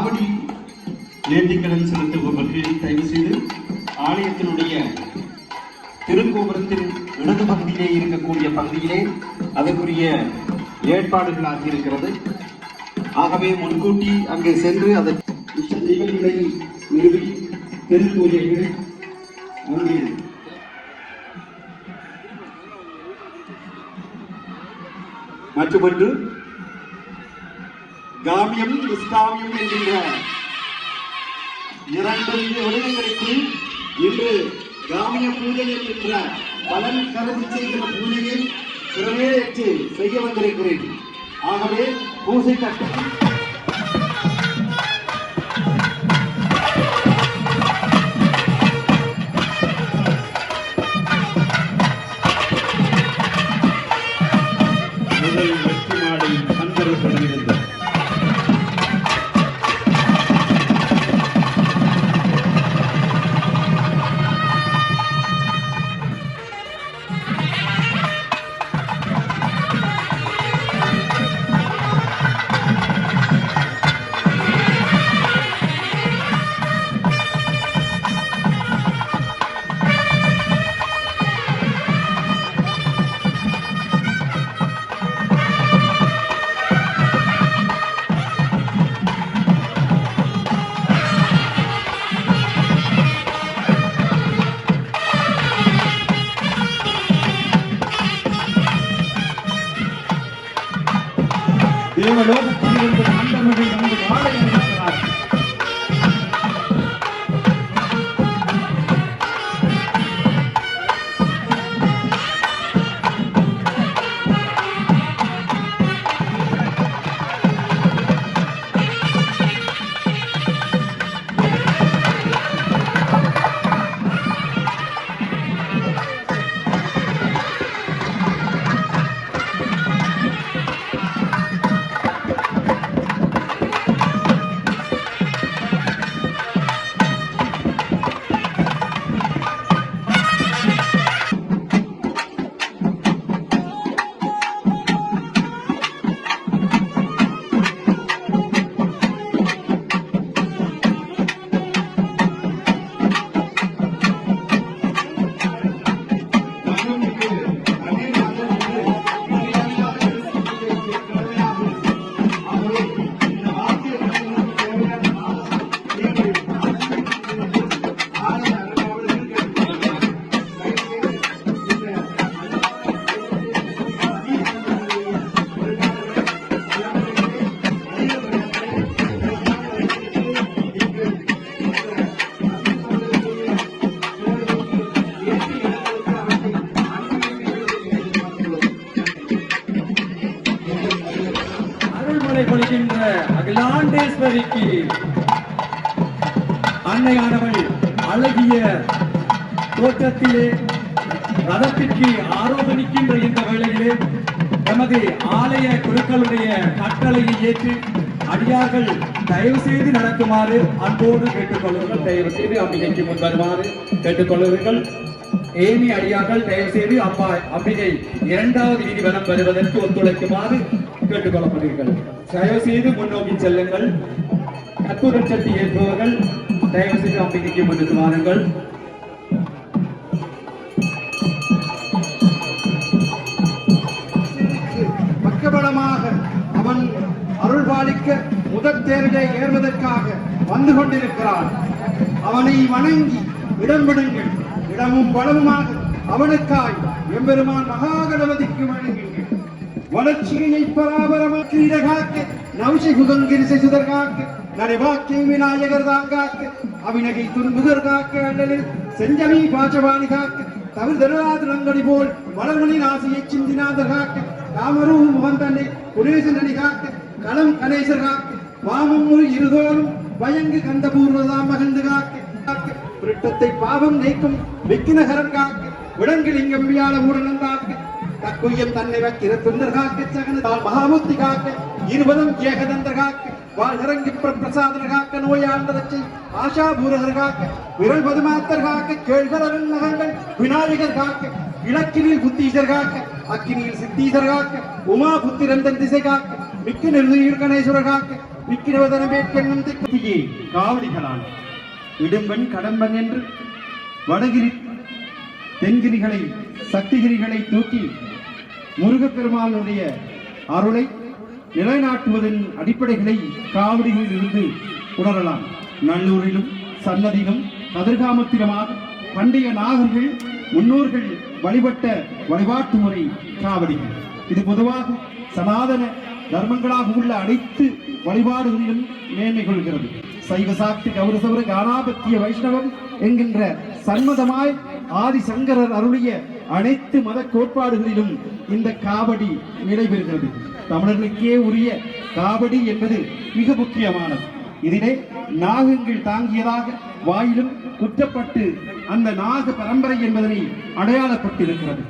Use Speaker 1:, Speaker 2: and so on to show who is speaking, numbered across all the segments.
Speaker 1: காவடி நேர்த்திக்கடன் செலுத்துபவர்கள் தயவு செய்து ஆலயத்தினுடைய திருக்கோபுரத்தின் இடது பகுதியிலே இருக்கக்கூடிய பகுதியிலே அதற்குரிய ஏற்பாடுகள் ஆகியிருக்கிறது. ஆகவே முன்கூட்டி அங்கே சென்று அதன் நிகழ்வுகளை நிறுவி திருப்பூஜைகள் அங்கே மற்றொன்று காமியம் இஸ்லாமியம் என்கின்ற இரண்டு விடயங்களுக்கு இன்று காமிய பூஜை என்கின்ற பலன் கருதி செய்கிற பூஜையை சிறமேற்று செய்ய வந்திருக்கிறேன். ஆகவே பூசை கட்டத்தில் முதல் வெற்றி மாடை அன்பர்களுடன் தேவலோகத்திலிருந்து ஆண்டவர்கள் நமது வாழ இருக்கிறார். அகிலாண்டேஸ்வரிக்கு அன்னையானவள் அழகிய தோற்றத்திலே ரதத்திற்கு ஆரோபணிக்கின்ற இந்த வேளையிலே நமது ஆலய குருக்களுடைய கட்டளையை ஏற்று அடியார்கள் தயவு செய்து நடக்குமாறு அன்போடு கேட்டுக்கொள்வர்கள். தயவு செய்து அம்பிகைக்கு முன் வருமாறு கேட்டுக்கொள்வீர்கள். ஏனி அடியார்கள் தயவு செய்து அம்பிகை இரண்டாவது வீதி வலம் வருவதற்கு ஒத்துழைக்குமாறு கேட்டுக்கொள்ளப்படுவீர்கள். தயவு செய்து முன்னோக்கி செல்லுங்கள். கற்பூர சட்டி ஏற்பவர்கள் தயவு செய்து அம்பிகைக்கு முன்னுக்கு வாருங்கள். பக்கபலமாக அவன் அருள் பாலிக்க முதற் தேரிலே ஏறுவதற்காக வந்து கொண்டிருக்கிறான். அவனை வணங்கி இடம் விடுங்கள். இடமும் பலமுமாக அவனுக்காய் எம்பெருமான் மகாகணபதிக்கு வணங்குங்கள். வளர்ச்சியை பராபரமாக்கி இடகாக்க நவசி குதங்கிரிசை சுதர்காக்க நடைவாக்கை விநாயகர் தாங்காக்க அவிநகை துன்புதர் காக்க அண்ணலில் செஞ்சமி பாச்சவாணி காக்க தவிர தருவாதிரங்கடி போல் வளர்மணி நாசியை சிந்தினாதர் காக்க காமரும் முகந்தன்னை குணேசன் அணி காக்க களம் கணேசர் காக்க வாமம் ஒரு இருதோறும் பயங்கு கந்த பூர்வதாம் மகிழ்ந்து காக்க விருட்டத்தை பாவம் நீக்கும் விக்கினகரன் காக்க விடங்கிலிங்கம் வியாழ ஊரனந்தாக்க தக்குயம் தன்னை வைக்கிற துண்டர் காக்க சகனதால் மகாமுத்தி காக்க இருபதம் ஏகதந்தர் காக்க வாழ்கிறங்கி பிரசாதன காக்க நோயாண்டதச்சை ஆஷா பூரகர் காக்க விரல் பதுமாத்தர் காக்க கேழ்கரன் நகங்கள் விநாயகர் காக்க இலக்கினில் புத்தீசர் காக்க அக்கினியில் சித்தீசர் காக்க உமா புத்திரந்தன் திசை காக்க மிக்க நிறுதியில் கணேஸ்வரர் காக்க விக்கிரவதனமேற்கென்னும் திக்கத்தியே காவடிகளான் இடும்பன் கடம்பன் என்று வடகிரி தென்கிரிகளை சக்திகிரிகளை தூக்கி முருகப்பெருமானுடைய அருளை நிலைநாட்டுவதன் அடிப்படைகளை காவடிகளில் இருந்து உணரலாம். நல்லூரிலும் சன்னதியிலும் கதிர்காமத்திலுமாக பண்டைய நாகர்கள் முன்னோர்கள் வழிபட்ட வழிபாட்டு முறை காவடிகள். இது பொதுவாக சனாதன தர்மங்களாக உள்ள அனைத்து வழிபாடுகளிலும் மேன்மை கொள்கிறது. சைவ சாக்தி கௌரசவர கானாபத்திய வைஷ்ணவம் என்கின்ற சன்மதமாய் ஆதிசங்கரர் அருளிய அனைத்து மத கோட்பாடுகளிலும் இந்த காவடி நடைபெறுகிறது. தமிழர்களுக்கே உரிய காவடி என்பது மிக முக்கியமானது. இதிலே நாகங்கள் தாங்கியதாக வாயிலும் குற்றப்பட்டு அந்த நாக பரம்பரை என்பதனை அடையாளப்பட்டிருக்கிறது.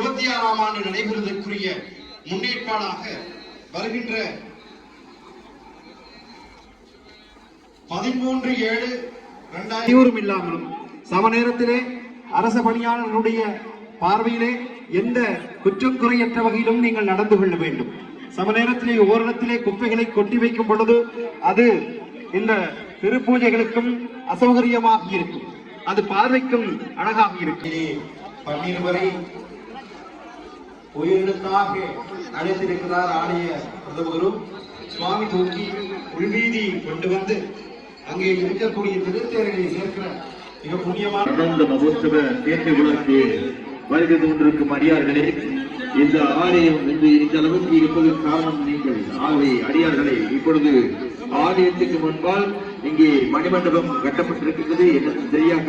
Speaker 1: 2026ஆம் ஆண்டு நடைபெறுவதற்குரிய முன்னேற்பாடாக வருகின்ற 13/7/2000 இல்லாமலும் சம நேரத்திலே அரச பணியாளர்களுடைய பார்வையிலே எந்த குற்றம் குறையற்ற வகையிலும் நீங்கள் நடந்து கொள்ள வேண்டும். சம நேரத்திலே ஓரிடத்திலே குப்பைகளை கொட்டி வைக்கும் பொழுது அது இந்த திருப்பூஜைகளுக்கும் அசௌகரியமாக இருக்கும், அது பார்வைக்கும் அழகாக இருக்கும். பன்னீர் வரை உயிரிழந்தாக அழைத்திருக்கிறார் ஆலய பிரதமரு. சுவாமி தூக்கி உள்வீதி கொண்டு வந்து அங்கே இருக்கக்கூடிய திருத்தேர்களை சேர்க்கிற மிக புண்ணியமான
Speaker 2: மகோத்சவ தேர்தல் விழாக்கு வருகை கொண்டிருக்கும் அடியார்களே, இந்த ஆலயம் இன்று இந்த அளவுக்கு இருப்பதற்கு காரணம் நீங்கள். ஆகவே அடியார்களை இப்பொழுது ஆலயத்துக்கு முன்பால் இங்கே மணிமண்டபம் கட்டப்பட்டிருக்கிறது. எனக்கு சரியாக